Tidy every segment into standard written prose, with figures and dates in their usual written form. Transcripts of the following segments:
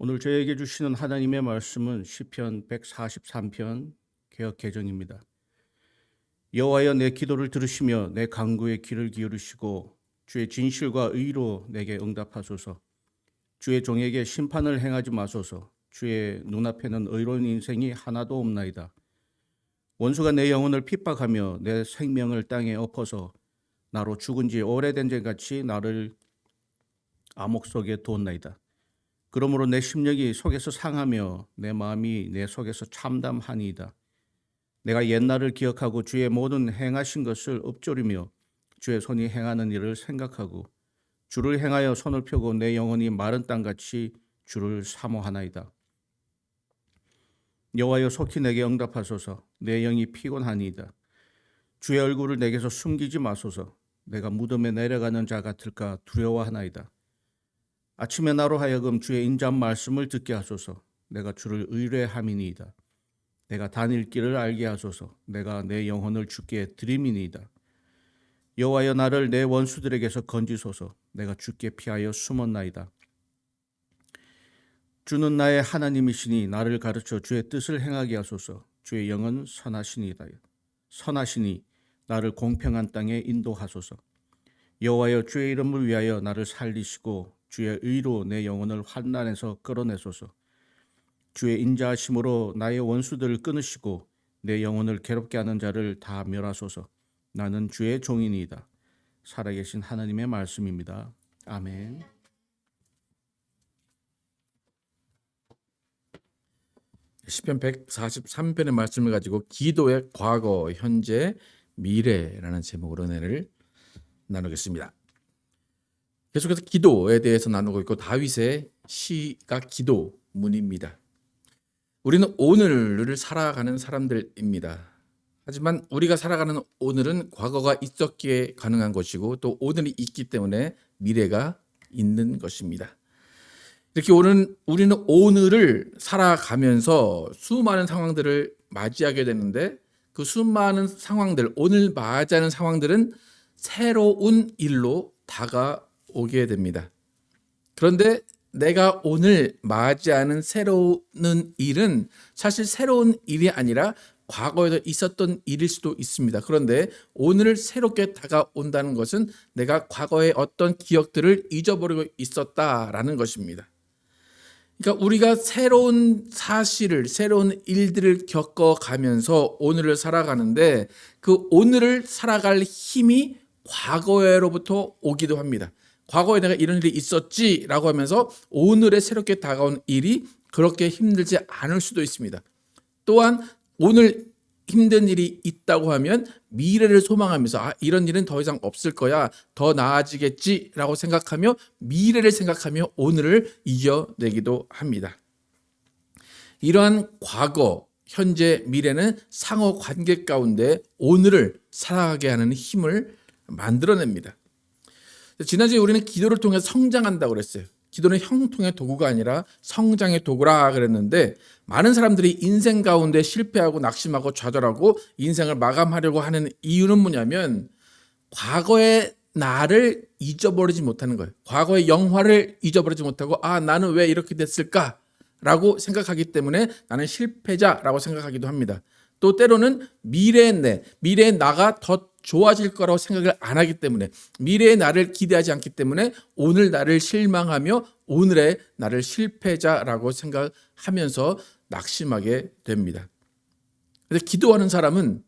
오늘 저에게 주시는 하나님의 말씀은 시편 143편 개역 개정입니다. 여호와여 내 기도를 들으시며 내 간구에 귀를 기울이시고 주의 진실과 의로 내게 응답하소서. 주의 종에게 심판을 행하지 마소서. 주의 눈앞에는 의로운 인생이 하나도 없나이다. 원수가 내 영혼을 핍박하며 내 생명을 땅에 엎어서 나로 죽은 지 오래된 것 같이 나를 암흑 속에 두었나이다. 그러므로 내 심령이 속에서 상하며 내 마음이 내 속에서 참담하니이다. 내가 옛날을 기억하고 주의 모든 행하신 것을 읊조리며 주의 손이 행하는 일을 생각하고 주를 행하여 손을 펴고 내 영혼이 마른 땅같이 주를 사모하나이다. 여호와여 속히 내게 응답하소서. 내 영이 피곤하니이다. 주의 얼굴을 내게서 숨기지 마소서. 내가 무덤에 내려가는 자 같을까 두려워하나이다. 아침에 나로 하여금 주의 인자한 말씀을 듣게 하소서. 내가 주를 의뢰함이니이다. 내가 다닐 길을 알게 하소서. 내가 내 영혼을 주께 드림이니이다. 여호와여 나를 내 원수들에게서 건지소서. 내가 주께 피하여 숨었나이다. 주는 나의 하나님이시니 나를 가르쳐 주의 뜻을 행하게 하소서. 주의 영은 선하시니 나를 공평한 땅에 인도하소서. 여호와여 주의 이름을 위하여 나를 살리시고 주의 의로 내 영혼을 환난에서 끌어내소서. 주의 인자하심으로 나의 원수들을 끊으시고 내 영혼을 괴롭게 하는 자를 다 멸하소서. 나는 주의 종이니이다. 살아계신 하나님의 말씀입니다. 아멘. 시편 143편의 말씀을 가지고 기도의 과거, 현재, 미래라는 제목으로 은혜를 나누겠습니다. 계속해서 기도에 대해서 나누고 있고 다윗의 시가 기도문입니다. 우리는 오늘을 살아가는 사람들입니다. 하지만 우리가 살아가는 오늘은 과거가 있었기에 가능한 것이고 또 오늘이 있기 때문에 미래가 있는 것입니다. 이렇게 우리는 오늘을 살아가면서 수많은 상황들을 맞이하게 되는데 그 수많은 상황들, 오늘 맞이하는 상황들은 새로운 일로 다가오게 됩니다. 그런데 내가 오늘 맞이하는 새로운 일은 사실 새로운 일이 아니라 과거에도 있었던 일일 수도 있습니다. 그런데 오늘 새롭게 다가온다는 것은 내가 과거의 어떤 기억들을 잊어버리고 있었다라는 것입니다. 그러니까 우리가 새로운 사실을, 새로운 일들을 겪어가면서 오늘을 살아가는데 그 오늘을 살아갈 힘이 과거로부터 오기도 합니다. 과거에 내가 이런 일이 있었지라고 하면서 오늘에 새롭게 다가온 일이 그렇게 힘들지 않을 수도 있습니다. 또한 오늘 힘든 일이 있다고 하면 미래를 소망하면서 이런 일은 더 이상 없을 거야, 더 나아지겠지라고 생각하며 미래를 생각하며 오늘을 이겨내기도 합니다. 이러한 과거, 현재, 미래는 상호 관계 가운데 오늘을 살아가게 하는 힘을 만들어냅니다. 지난주에 우리는 기도를 통해 성장한다고 그랬어요. 기도는 형통의 도구가 아니라 성장의 도구라 그랬는데 많은 사람들이 인생 가운데 실패하고 낙심하고 좌절하고 인생을 마감하려고 하는 이유는 뭐냐면 과거의 나를 잊어버리지 못하는 거예요. 과거의 영화를 잊어버리지 못하고 나는 왜 이렇게 됐을까라고 생각하기 때문에 나는 실패자라고 생각하기도 합니다. 또 때로는 미래의 나가 더 좋아질 거라고 생각을 안 하기 때문에 미래의 나를 기대하지 않기 때문에 오늘 나를 실망하며 오늘의 나를 실패자라고 생각하면서 낙심하게 됩니다. 그래서 기도하는 사람은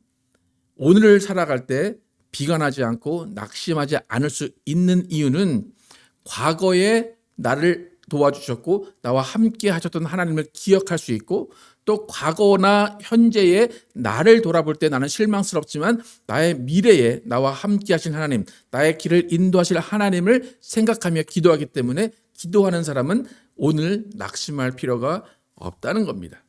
오늘을 살아갈 때 비관하지 않고 낙심하지 않을 수 있는 이유는 과거에 나를 도와주셨고 나와 함께 하셨던 하나님을 기억할 수 있고 또 과거나 현재의 나를 돌아볼 때 나는 실망스럽지만 나의 미래에 나와 함께 하신 하나님, 나의 길을 인도하실 하나님을 생각하며 기도하기 때문에 기도하는 사람은 오늘 낙심할 필요가 없다는 겁니다.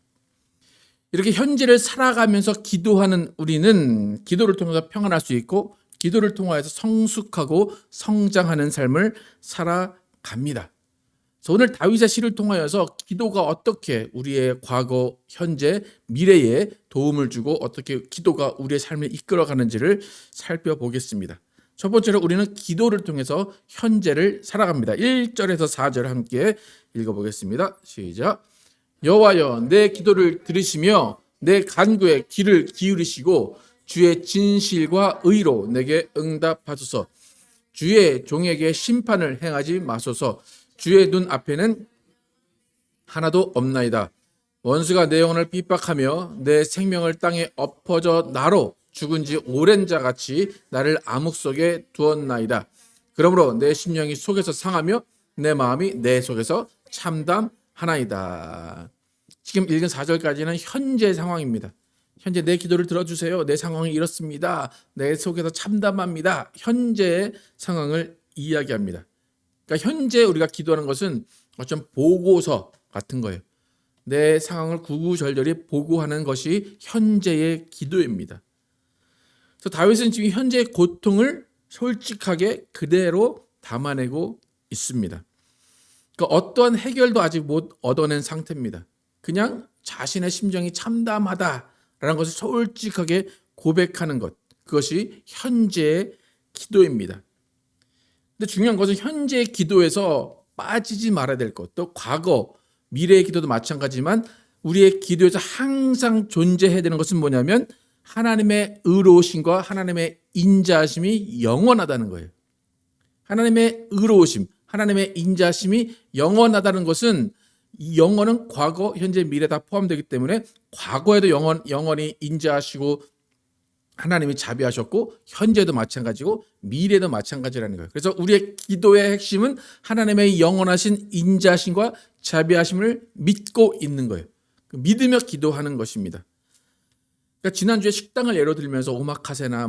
이렇게 현재를 살아가면서 기도하는 우리는 기도를 통해서 평안할 수 있고 기도를 통해서 성숙하고 성장하는 삶을 살아갑니다. 오늘 다윗의 시를 통하여서 기도가 어떻게 우리의 과거, 현재, 미래에 도움을 주고 어떻게 기도가 우리의 삶을 이끌어가는지를 살펴보겠습니다. 첫 번째로 우리는 기도를 통해서 현재를 살아갑니다. 1절에서 4절 함께 읽어보겠습니다. 시작. 여호와여 내 기도를 들으시며 내 간구에 귀를 기울이시고 주의 진실과 의로 내게 응답하소서. 주의 종에게 심판을 행하지 마소서. 주의 눈 앞에는 하나도 없나이다. 원수가 내 영혼을 핍박하며 내 생명을 땅에 엎어져 나로 죽은 지 오랜 자같이 나를 암흑 속에 두었나이다. 그러므로 내 심령이 속에서 상하며 내 마음이 내 속에서 참담하나이다. 지금 읽은 4절까지는 현재 상황입니다. 현재 내 기도를 들어주세요. 내 상황이 이렇습니다. 내 속에서 참담합니다. 현재의 상황을 이야기합니다. 그러니까 현재 우리가 기도하는 것은 어쩜 보고서 같은 거예요. 내 상황을 구구절절히 보고하는 것이 현재의 기도입니다. 그래서 다윗은 지금 현재의 고통을 솔직하게 그대로 담아내고 있습니다. 그러니까 어떠한 해결도 아직 못 얻어낸 상태입니다. 그냥 자신의 심정이 참담하다라는 것을 솔직하게 고백하는 것, 그것이 현재의 기도입니다. 근데 중요한 것은 현재의 기도에서 빠지지 말아야 될 것, 또 과거, 미래의 기도도 마찬가지지만 우리의 기도에서 항상 존재해야 되는 것은 뭐냐면 하나님의 의로우심과 하나님의 인자하심이 영원하다는 거예요. 하나님의 의로우심, 하나님의 인자하심이 영원하다는 것은 이 영원은 과거, 현재, 미래 다 포함되기 때문에 과거에도 영원히 인자하시고 하나님이 자비하셨고 현재도 마찬가지고 미래도 마찬가지라는 거예요. 그래서 우리의 기도의 핵심은 하나님의 영원하신 인자하심과 자비하심을 믿고 있는 거예요. 믿으며 기도하는 것입니다. 그러니까 지난주에 식당을 예로 들면서 오마카세나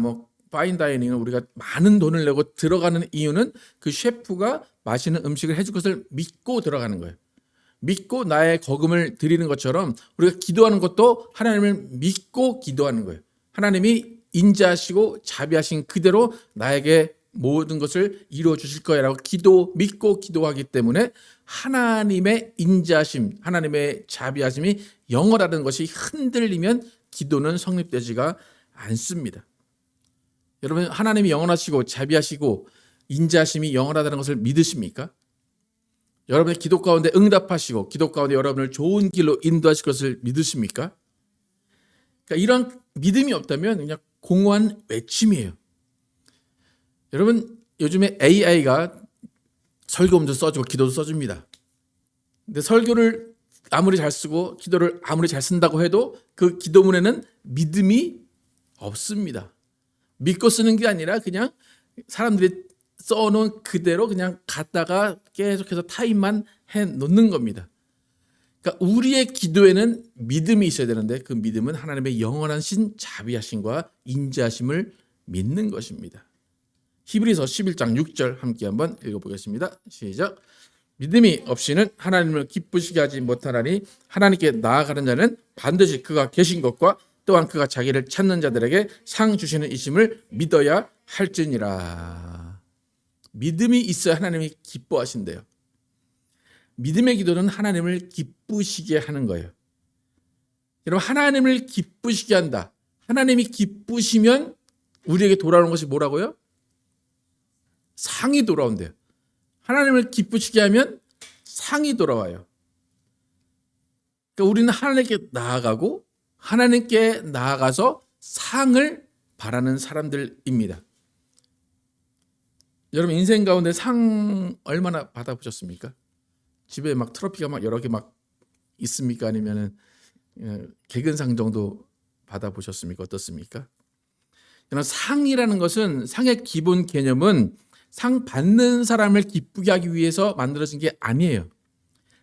파인다이닝을 우리가 많은 돈을 내고 들어가는 이유는 그 셰프가 맛있는 음식을 해줄 것을 믿고 들어가는 거예요. 믿고 나의 거금을 드리는 것처럼 우리가 기도하는 것도 하나님을 믿고 기도하는 거예요. 하나님이 인자하시고 자비하신 그대로 나에게 모든 것을 이루어 주실 거야라고 믿고 기도하기 때문에 하나님의 인자하심, 하나님의 자비하심이 영원하다는 것이 흔들리면 기도는 성립되지가 않습니다. 여러분, 하나님이 영원하시고 자비하시고 인자하심이 영원하다는 것을 믿으십니까? 여러분의 기도 가운데 응답하시고 기도 가운데 여러분을 좋은 길로 인도하실 것을 믿으십니까? 그러니까 이런 믿음이 없다면 그냥 공허한 외침이에요. 여러분, 요즘에 AI가 설교문도 써주고 기도도 써줍니다. 근데 설교를 아무리 잘 쓰고 기도를 아무리 잘 쓴다고 해도 그 기도문에는 믿음이 없습니다. 믿고 쓰는 게 아니라 그냥 사람들이 써놓은 그대로 그냥 갖다가 계속해서 타임만 해놓는 겁니다. 그러니까 우리의 기도에는 믿음이 있어야 되는데 그 믿음은 하나님의 영원하신 자비하심과 인자하심을 믿는 것입니다. 히브리서 11장 6절 함께 한번 읽어보겠습니다. 시작. 믿음이 없이는 하나님을 기쁘시게 하지 못하나니 하나님께 나아가는 자는 반드시 그가 계신 것과 또한 그가 자기를 찾는 자들에게 상 주시는 이심을 믿어야 할지니라. 믿음이 있어야 하나님이 기뻐하신대요. 믿음의 기도는 하나님을 기쁘시게 하는 거예요. 여러분, 하나님을 기쁘시게 한다. 하나님이 기쁘시면 우리에게 돌아오는 것이 뭐라고요? 상이 돌아온대요. 하나님을 기쁘시게 하면 상이 돌아와요. 그러니까 우리는 하나님께 나아가고 하나님께 나아가서 상을 바라는 사람들입니다. 여러분, 인생 가운데 상 얼마나 받아보셨습니까? 집에 트로피가 여러 개 있습니까? 아니면은 개근상 정도 받아보셨습니까? 어떻습니까? 그러나 상이라는 것은, 상의 기본 개념은 상 받는 사람을 기쁘게 하기 위해서 만들어진 게 아니에요.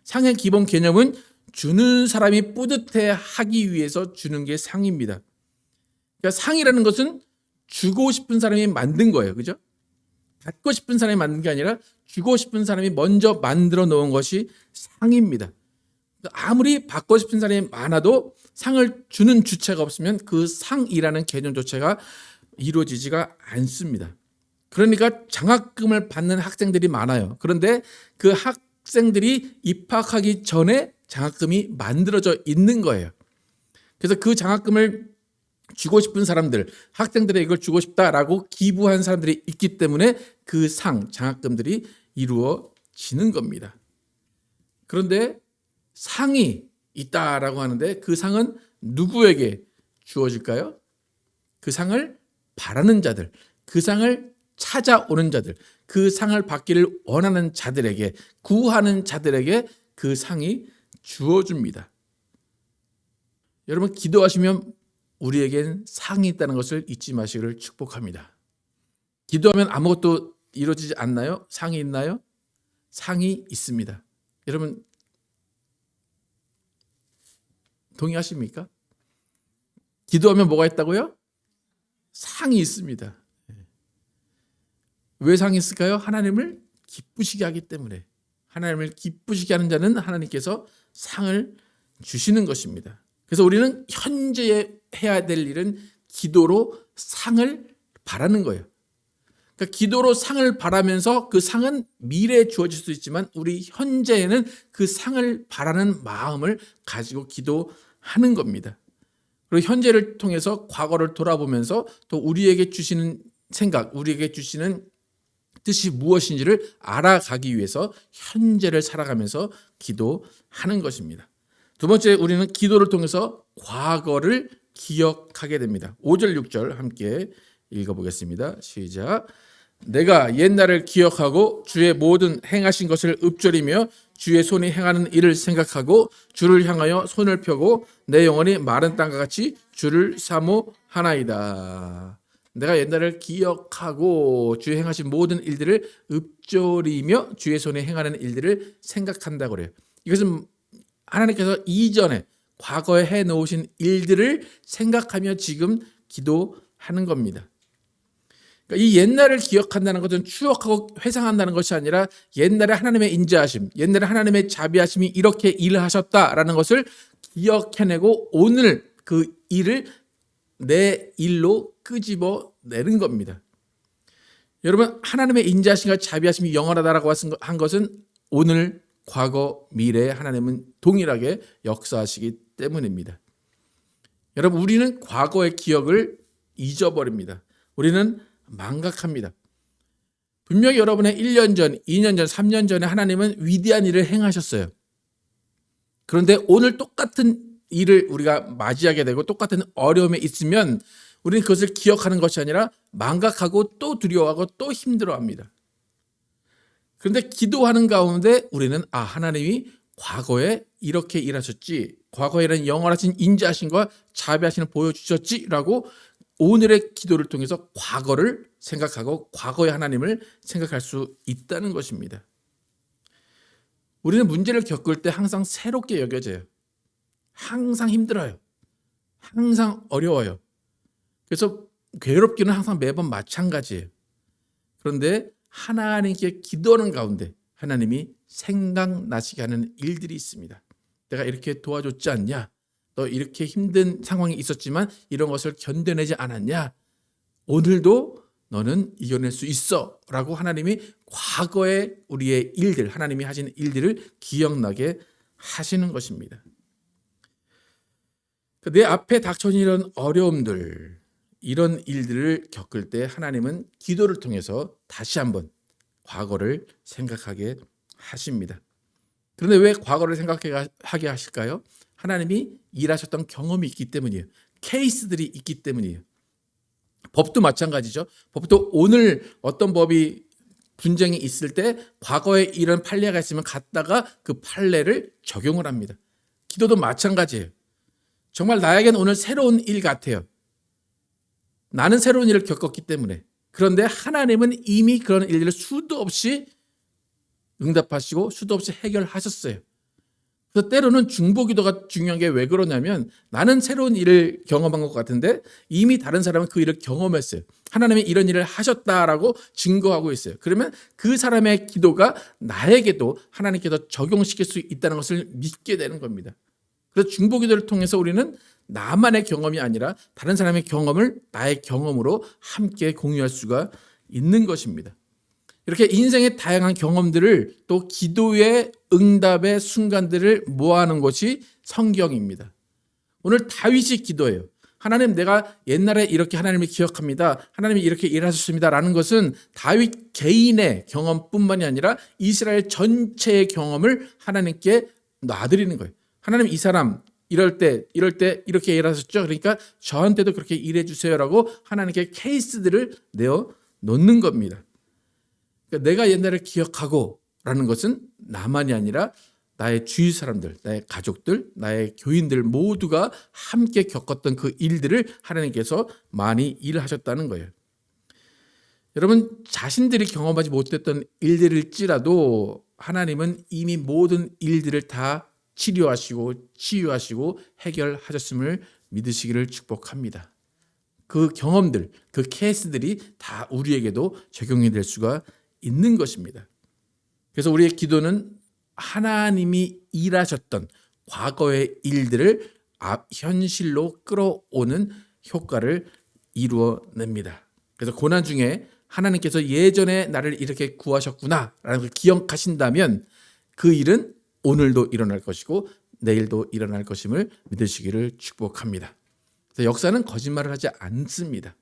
상의 기본 개념은 주는 사람이 뿌듯해 하기 위해서 주는 게 상입니다. 그러니까 상이라는 것은 주고 싶은 사람이 만든 거예요. 그죠? 받고 싶은 사람이 만든 게 아니라 주고 싶은 사람이 먼저 만들어 놓은 것이 상입니다. 아무리 받고 싶은 사람이 많아도 상을 주는 주체가 없으면 그 상이라는 개념 자체가 이루어지지가 않습니다. 그러니까 장학금을 받는 학생들이 많아요. 그런데 그 학생들이 입학하기 전에 장학금이 만들어져 있는 거예요. 그래서 그 장학금을 주고 싶은 사람들, 학생들에게 이걸 주고 싶다라고 기부한 사람들이 있기 때문에 그 상, 장학금들이 이루어지는 겁니다. 그런데 상이 있다라고 하는데 그 상은 누구에게 주어질까요? 그 상을 바라는 자들, 그 상을 찾아오는 자들, 그 상을 받기를 원하는 자들에게, 구하는 자들에게 그 상이 주어집니다. 여러분, 기도하시면 우리에겐 상이 있다는 것을 잊지 마시기를 축복합니다. 기도하면 아무것도 이루어지지 않나요? 상이 있나요? 상이 있습니다. 여러분, 동의하십니까? 기도하면 뭐가 있다고요? 상이 있습니다. 왜 상이 있을까요? 하나님을 기쁘시게 하기 때문에. 하나님을 기쁘시게 하는 자는 하나님께서 상을 주시는 것입니다. 그래서 우리는 현재에 해야 될 일은 기도로 상을 바라는 거예요. 그러니까 기도로 상을 바라면서 그 상은 미래에 주어질 수 있지만 우리 현재에는 그 상을 바라는 마음을 가지고 기도하는 겁니다. 그리고 현재를 통해서 과거를 돌아보면서 또 우리에게 주시는 생각, 우리에게 주시는 뜻이 무엇인지를 알아가기 위해서 현재를 살아가면서 기도하는 것입니다. 두 번째, 우리는 기도를 통해서 과거를 기억하게 됩니다. 5절, 6절 함께 읽어보겠습니다. 시작. 내가 옛날을 기억하고 주의 모든 행하신 것을 읊조리며 주의 손이 행하는 일을 생각하고 주를 향하여 손을 펴고 내 영혼이 마른 땅과 같이 주를 사모하나이다. 내가 옛날을 기억하고 주의 행하신 모든 일들을 읊조리며 주의 손이 행하는 일들을 생각한다고 그래요. 이것은 하나님께서 이전에 과거에 해놓으신 일들을 생각하며 지금 기도하는 겁니다. 그러니까 이 옛날을 기억한다는 것은 추억하고 회상한다는 것이 아니라 옛날에 하나님의 인자하심, 옛날에 하나님의 자비하심이 이렇게 일을 하셨다라는 것을 기억해내고 오늘 그 일을 내 일로 끄집어 내는 겁니다. 여러분, 하나님의 인자하심과 자비하심이 영원하다라고 한 것은 오늘, 과거, 미래에 하나님은 동일하게 역사하시기 때문입니다. 여러분, 우리는 과거의 기억을 잊어버립니다. 우리는 망각합니다. 분명히 여러분의 1년 전, 2년 전, 3년 전에 하나님은 위대한 일을 행하셨어요. 그런데 오늘 똑같은 일을 우리가 맞이하게 되고 똑같은 어려움에 있으면 우리는 그것을 기억하는 것이 아니라 망각하고 또 두려워하고 또 힘들어합니다. 그런데 기도하는 가운데 우리는 하나님이 과거에 이렇게 일하셨지, 과거에 이런 영원하신 인자하심과 자비하심을 보여주셨지라고 오늘의 기도를 통해서 과거를 생각하고 과거의 하나님을 생각할 수 있다는 것입니다. 우리는 문제를 겪을 때 항상 새롭게 여겨져요. 항상 힘들어요. 항상 어려워요. 그래서 괴롭기는 항상 매번 마찬가지예요. 그런데 하나님께 기도하는 가운데 하나님이 생각나시게 하는 일들이 있습니다. 내가 이렇게 도와줬지 않냐? 너 이렇게 힘든 상황이 있었지만 이런 것을 견뎌내지 않았냐? 오늘도 너는 이겨낼 수 있어 라고 하나님이 과거의 우리의 일들, 하나님이 하신 일들을 기억나게 하시는 것입니다. 내 앞에 닥쳐진 이런 어려움들, 이런 일들을 겪을 때 하나님은 기도를 통해서 다시 한번 과거를 생각하게 하십니다. 그런데 왜 과거를 생각하게 하실까요? 하나님이 일하셨던 경험이 있기 때문이에요. 케이스들이 있기 때문이에요. 법도 마찬가지죠. 법도 오늘 어떤 법이 분쟁이 있을 때 과거에 이런 판례가 있으면 갖다가 그 판례를 적용을 합니다. 기도도 마찬가지예요. 정말 나에겐 오늘 새로운 일 같아요. 나는 새로운 일을 겪었기 때문에. 그런데 하나님은 이미 그런 일들을 수도 없이 응답하시고 수도 없이 해결하셨어요. 그래서 때로는 중보기도가 중요한 게 왜 그러냐면 나는 새로운 일을 경험한 것 같은데 이미 다른 사람은 그 일을 경험했어요. 하나님이 이런 일을 하셨다라고 증거하고 있어요. 그러면 그 사람의 기도가 나에게도 하나님께서 적용시킬 수 있다는 것을 믿게 되는 겁니다. 그래서 중보기도를 통해서 우리는 나만의 경험이 아니라 다른 사람의 경험을 나의 경험으로 함께 공유할 수가 있는 것입니다. 이렇게 인생의 다양한 경험들을 또 기도의 응답의 순간들을 모아놓은 것이 성경입니다. 오늘 다윗이 기도해요. 하나님 내가 옛날에 이렇게 하나님을 기억합니다. 하나님이 이렇게 일하셨습니다라는 것은 다윗 개인의 경험뿐만이 아니라 이스라엘 전체의 경험을 하나님께 놔드리는 거예요. 하나님 이 사람 이럴 때 이렇게 일하셨죠. 그러니까 저한테도 그렇게 일해 주세요라고 하나님께 케이스들을 내어 놓는 겁니다. 그러니까 내가 옛날을 기억하고라는 것은 나만이 아니라 나의 주위 사람들, 나의 가족들, 나의 교인들 모두가 함께 겪었던 그 일들을 하나님께서 많이 일하셨다는 거예요. 여러분 자신들이 경험하지 못했던 일들일지라도 하나님은 이미 모든 일들을 다 치료하시고 치유하시고 해결하셨음을 믿으시기를 축복합니다. 그 경험들, 그 케이스들이 다 우리에게도 적용이 될 수가 있는 것입니다. 그래서 우리의 기도는 하나님이 일하셨던 과거의 일들을 현실로 끌어오는 효과를 이루어냅니다. 그래서 고난 중에 하나님께서 예전에 나를 이렇게 구하셨구나라는 걸 기억하신다면 그 일은 오늘도 일어날 것이고 내일도 일어날 것임을 믿으시기를 축복합니다. 그래서 역사는 거짓말을 하지 않습니다.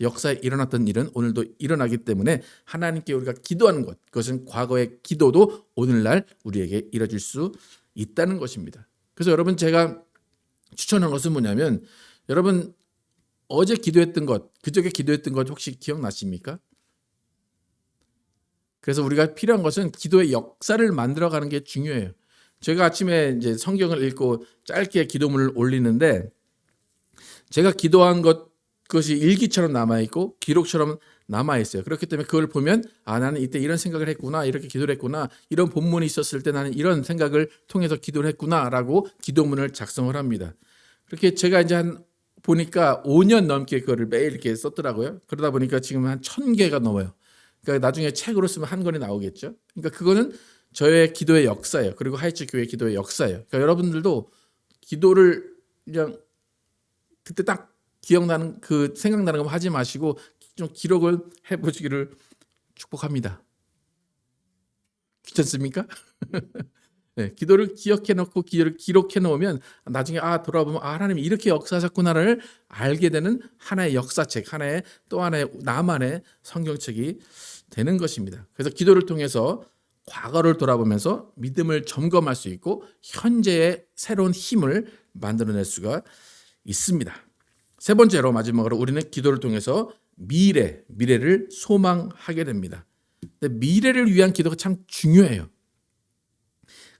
역사에 일어났던 일은 오늘도 일어나기 때문에 하나님께 우리가 기도하는 것, 그것은 과거의 기도도 오늘날 우리에게 이뤄질 수 있다는 것입니다. 그래서 여러분 제가 추천한 것은 뭐냐면 여러분 어제 기도했던 것, 그저께 기도했던 것 혹시 기억나십니까? 그래서 우리가 필요한 것은 기도의 역사를 만들어가는 게 중요해요. 제가 아침에 이제 성경을 읽고 짧게 기도문을 올리는데 제가 기도한 그것이 일기처럼 남아있고 기록처럼 남아있어요. 그렇기 때문에 그걸 보면 나는 이때 이런 생각을 했구나, 이렇게 기도를 했구나, 이런 본문이 있었을 때 나는 이런 생각을 통해서 기도를 했구나라고 기도문을 작성을 합니다. 그렇게 제가 이제 보니까 5년 넘게 그거를 매일 이렇게 썼더라고요. 그러다 보니까 지금 한 1000개가 넘어요. 그러니까 나중에 책으로 쓰면 한 권이 나오겠죠. 그러니까 그거는 저의 기도의 역사예요. 그리고 하이츠 교회 기도의 역사예요. 그러니까 여러분들도 기도를 그냥 그때 딱 기억나는 그 생각나는 거 하지 마시고 좀 기록을 해보시기를 축복합니다. 귀찮습니까? 네, 기도를 기억해놓고 기도를 기록해놓으면 나중에 돌아보면 하나님이 이렇게 역사하셨구나를 알게 되는 하나의 역사책, 또 하나의 나만의 성경책이 되는 것입니다. 그래서 기도를 통해서 과거를 돌아보면서 믿음을 점검할 수 있고 현재의 새로운 힘을 만들어낼 수가 있습니다. 세 번째로 마지막으로 우리는 기도를 통해서 미래를 소망하게 됩니다. 근데 미래를 위한 기도가 참 중요해요.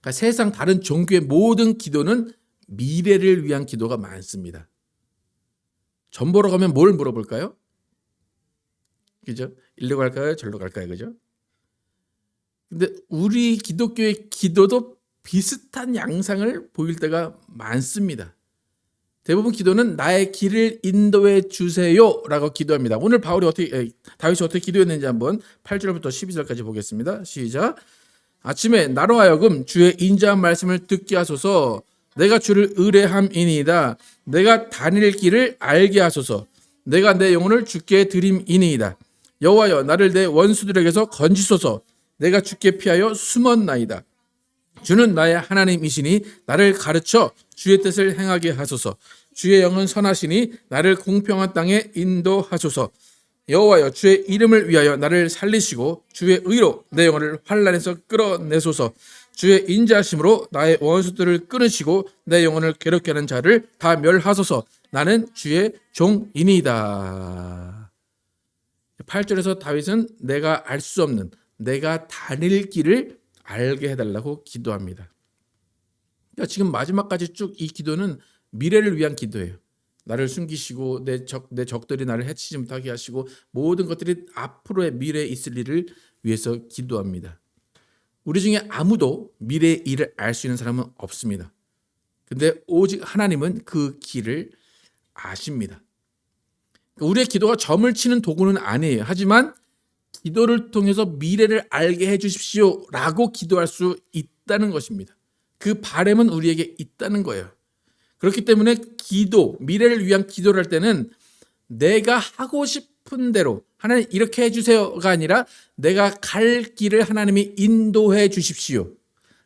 그러니까 세상 다른 종교의 모든 기도는 미래를 위한 기도가 많습니다. 점 보러 가면 뭘 물어볼까요? 그죠? 일로 갈까요? 절로 갈까요? 그죠? 근데 우리 기독교의 기도도 비슷한 양상을 보일 때가 많습니다. 대부분 기도는 나의 길을 인도해 주세요라고 기도합니다. 오늘 다윗이 어떻게 기도했는지 한번 8절부터 12절까지 보겠습니다. 시작. 아침에 나로 하여금 주의 인자한 말씀을 듣게 하소서. 내가 주를 의뢰함이니이다. 내가 다닐 길을 알게 하소서. 내가 내 영혼을 주께 드림이니이다. 여호와여 나를 내 원수들에게서 건지소서. 내가 주께 피하여 숨었나이다. 주는 나의 하나님이시니 나를 가르쳐 주의 뜻을 행하게 하소서. 주의 영은 선하시니 나를 공평한 땅에 인도하소서. 여호와여 주의 이름을 위하여 나를 살리시고 주의 의로 내 영혼을 환난에서 끌어내소서. 주의 인자하심으로 나의 원수들을 끊으시고 내 영혼을 괴롭게 하는 자를 다 멸하소서. 나는 주의 종이니이다. 8절에서 다윗은 내가 알 수 없는 내가 다닐 길을 알게 해달라고 기도합니다. 그러니까 지금 마지막까지 쭉 이 기도는 미래를 위한 기도예요. 나를 숨기시고 내 적들이 나를 해치지 못하게 하시고 모든 것들이 앞으로의 미래에 있을 일을 위해서 기도합니다. 우리 중에 아무도 미래의 일을 알 수 있는 사람은 없습니다. 근데 오직 하나님은 그 길을 아십니다. 우리의 기도가 점을 치는 도구는 아니에요. 하지만 기도를 통해서 미래를 알게 해주십시오 라고 기도할 수 있다는 것입니다. 그 바람은 우리에게 있다는 거예요. 그렇기 때문에 미래를 위한 기도를 할 때는 내가 하고 싶은 대로 하나님 이렇게 해주세요가 아니라 내가 갈 길을 하나님이 인도해 주십시오.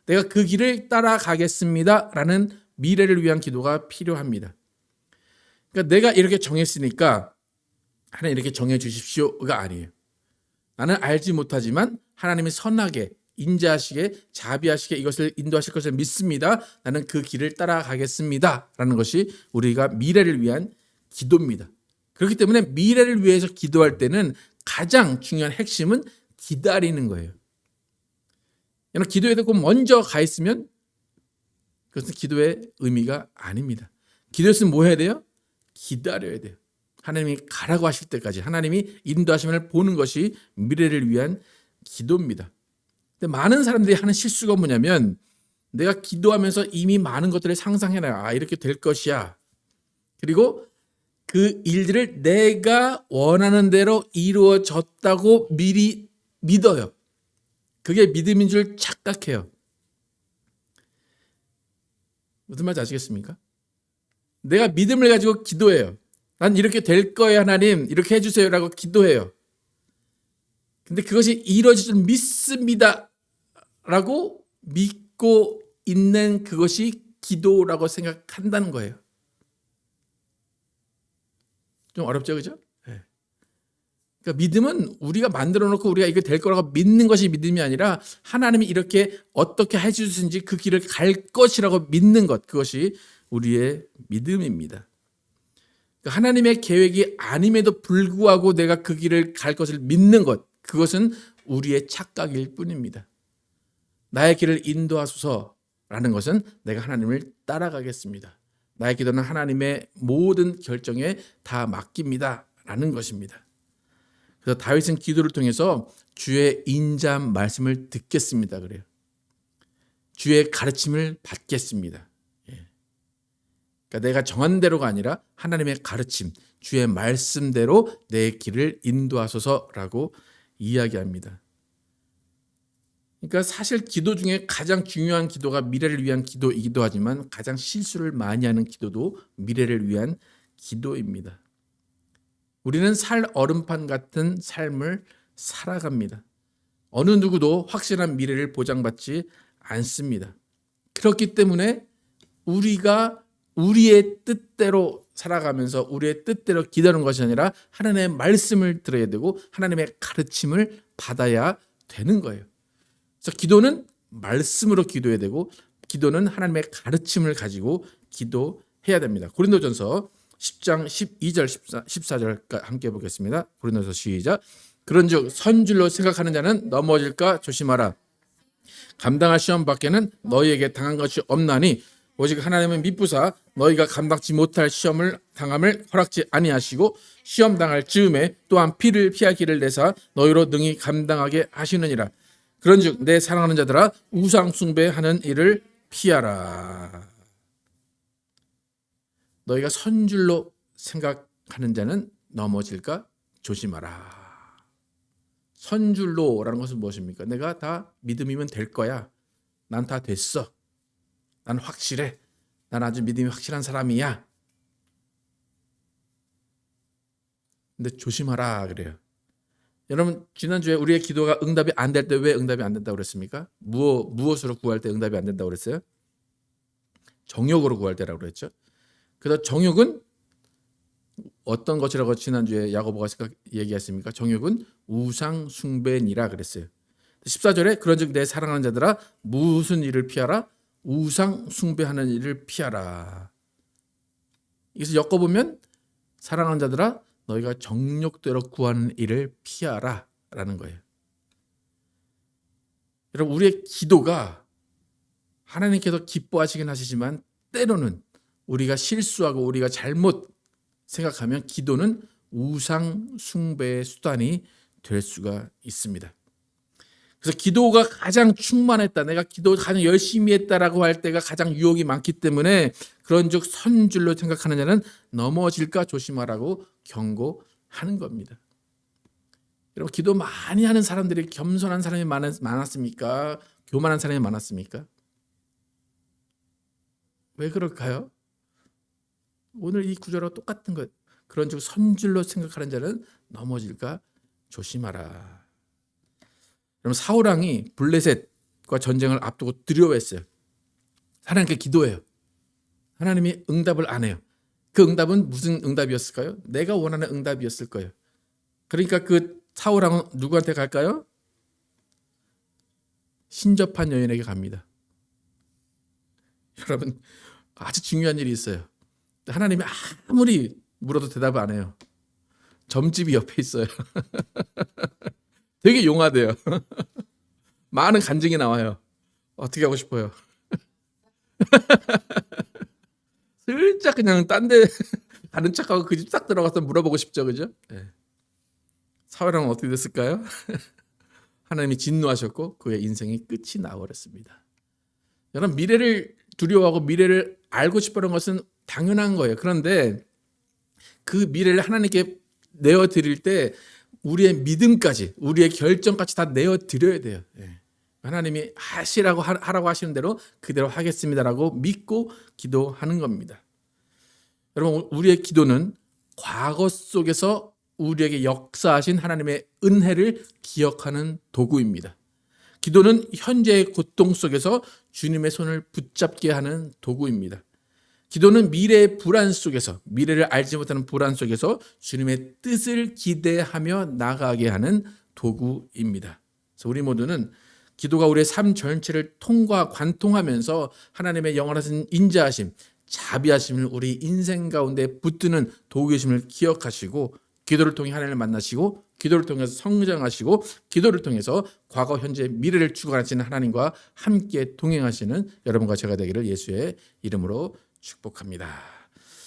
내가 그 길을 따라가겠습니다 라는 미래를 위한 기도가 필요합니다. 그러니까 내가 이렇게 정했으니까 하나님 이렇게 정해 주십시오가 아니에요. 나는 알지 못하지만 하나님이 선하게 인자하시게 자비하시게 이것을 인도하실 것을 믿습니다. 나는 그 길을 따라가겠습니다. 라는 것이 우리가 미래를 위한 기도입니다. 그렇기 때문에 미래를 위해서 기도할 때는 가장 중요한 핵심은 기다리는 거예요. 여러분 기도에도 꼭 먼저 가 있으면 그것은 기도의 의미가 아닙니다. 기도했으면 뭐 해야 돼요? 기다려야 돼요. 하나님이 가라고 하실 때까지 하나님이 인도하심을 보는 것이 미래를 위한 기도입니다. 근데 많은 사람들이 하는 실수가 뭐냐면 내가 기도하면서 이미 많은 것들을 상상해놔요. 이렇게 될 것이야. 그리고 그 일들을 내가 원하는 대로 이루어졌다고 미리 믿어요. 그게 믿음인 줄 착각해요. 무슨 말인지 아시겠습니까? 내가 믿음을 가지고 기도해요. 난 이렇게 될 거예요, 하나님. 이렇게 해주세요라고 기도해요. 근데 그것이 이루어질 줄 믿습니다. 라고 믿고 있는 그것이 기도라고 생각한다는 거예요. 좀 어렵죠, 그죠? 네. 그러니까 믿음은 우리가 만들어 놓고 우리가 이게 될 거라고 믿는 것이 믿음이 아니라 하나님이 이렇게 어떻게 해주시는지 그 길을 갈 것이라고 믿는 것, 그것이 우리의 믿음입니다. 그러니까 하나님의 계획이 아님에도 불구하고 내가 그 길을 갈 것을 믿는 것, 그것은 우리의 착각일 뿐입니다. 나의 길을 인도하소서라는 것은 내가 하나님을 따라가겠습니다. 나의 기도는 하나님의 모든 결정에 다 맡깁니다. 라는 것입니다. 그래서 다윗은 기도를 통해서 주의 인자한 말씀을 듣겠습니다. 그래요. 주의 가르침을 받겠습니다. 그러니까 내가 정한 대로가 아니라 하나님의 가르침, 주의 말씀대로 내 길을 인도하소서라고 이야기합니다. 그러니까 사실 기도 중에 가장 중요한 기도가 미래를 위한 기도이기도 하지만 가장 실수를 많이 하는 기도도 미래를 위한 기도입니다. 우리는 살 얼음판 같은 삶을 살아갑니다. 어느 누구도 확실한 미래를 보장받지 않습니다. 그렇기 때문에 우리가 우리의 뜻대로 살아가면서 우리의 뜻대로 기다리는 것이 아니라 하나님의 말씀을 들어야 되고 하나님의 가르침을 받아야 되는 거예요. 그래서 기도는 말씀으로 기도해야 되고 기도는 하나님의 가르침을 가지고 기도해야 됩니다. 고린도전서 10장 12절 14절 함께 보겠습니다. 고린도서 시작. 그런즉 선줄로 생각하는 자는 넘어질까 조심하라. 감당할 시험 밖에는 너희에게 당한 것이 없나니 오직 하나님은 미쁘사 너희가 감당치 못할 시험을 당함을 허락지 아니하시고 시험 당할 즈음에 또한 피를 피하기를 내사 너희로 능히 감당하게 하시느니라. 그런즉 내 사랑하는 자들아 우상 숭배하는 일을 피하라. 너희가 선줄로 생각하는 자는 넘어질까 조심하라. 선줄로라는 것은 무엇입니까? 내가 다 믿음이면 될 거야. 난 다 됐어. 난 확실해. 난 아주 믿음이 확실한 사람이야. 근데 조심하라 그래요. 여러분 지난주에 우리의 기도가 응답이 안 될 때 왜 응답이 안 된다고 그랬습니까? 무엇으로 구할 때 응답이 안 된다고 그랬어요? 정욕으로 구할 때라고 그랬죠. 그래서 정욕은 어떤 것이라고 지난주에 야고보가 얘기했습니까? 정욕은 우상 숭배니라 그랬어요. 14절에 그런즉 내 사랑하는 자들아 무슨 일을 피하라? 우상 숭배하는 일을 피하라. 이것을 엮어보면 사랑하는 자들아 너희가 정욕대로 구하는 일을 피하라 라는 거예요. 여러분 우리의 기도가 하나님께서 기뻐하시긴 하시지만 때로는 우리가 실수하고 우리가 잘못 생각하면 기도는 우상 숭배의 수단이 될 수가 있습니다. 그래서 기도가 가장 충만했다, 내가 기도 가장 열심히 했다라고 할 때가 가장 유혹이 많기 때문에 그런즉 선줄로 생각하는 자는 넘어질까 조심하라고 경고하는 겁니다. 여러분 기도 많이 하는 사람들이 겸손한 사람이 많았습니까? 교만한 사람이 많았습니까? 왜 그럴까요? 오늘 이 구절하고 똑같은 것. 그런즉 선줄로 생각하는 자는 넘어질까 조심하라. 그럼 사울왕이 블레셋과 전쟁을 앞두고 두려워했어요. 하나님께 기도해요. 하나님이 응답을 안 해요. 그 응답은 무슨 응답이었을까요? 내가 원하는 응답이었을 거예요. 그러니까 그 사울왕은 누구한테 갈까요? 신접한 여인에게 갑니다. 여러분, 아주 중요한 일이 있어요. 하나님이 아무리 물어도 대답을 안 해요. 점집이 옆에 있어요. 되게 용하대요. 많은 간증이 나와요. 어떻게 하고 싶어요? 슬쩍 그냥 딴 데 가는 척하고 그 집 싹 들어가서 물어보고 싶죠, 그죠? 네. 사울왕은 어떻게 됐을까요? 하나님이 진노하셨고 그의 인생이 끝이 나버렸습니다. 여러분, 미래를 두려워하고 미래를 알고 싶어하는 것은 당연한 거예요. 그런데 그 미래를 하나님께 내어드릴 때 우리의 믿음까지, 우리의 결정까지 다 내어드려야 돼요. 예. 하나님이 하라고 하시는 대로 그대로 하겠습니다라고 믿고 기도하는 겁니다. 여러분, 우리의 기도는 과거 속에서 우리에게 역사하신 하나님의 은혜를 기억하는 도구입니다. 기도는 현재의 고통 속에서 주님의 손을 붙잡게 하는 도구입니다. 기도는 미래의 불안 속에서, 미래를 알지 못하는 불안 속에서 주님의 뜻을 기대하며 나아가게 하는 도구입니다. 그래서 우리 모두는 기도가 우리의 삶 전체를 관통하면서 하나님의 영원하신 인자하심, 자비하심을 우리 인생 가운데 붙드는 도구이심을 기억하시고, 기도를 통해 하나님을 만나시고, 기도를 통해서 성장하시고, 기도를 통해서 과거, 현재, 미래를 주관하시는 하나님과 함께 동행하시는 여러분과 제가 되기를 예수의 이름으로 축복합니다.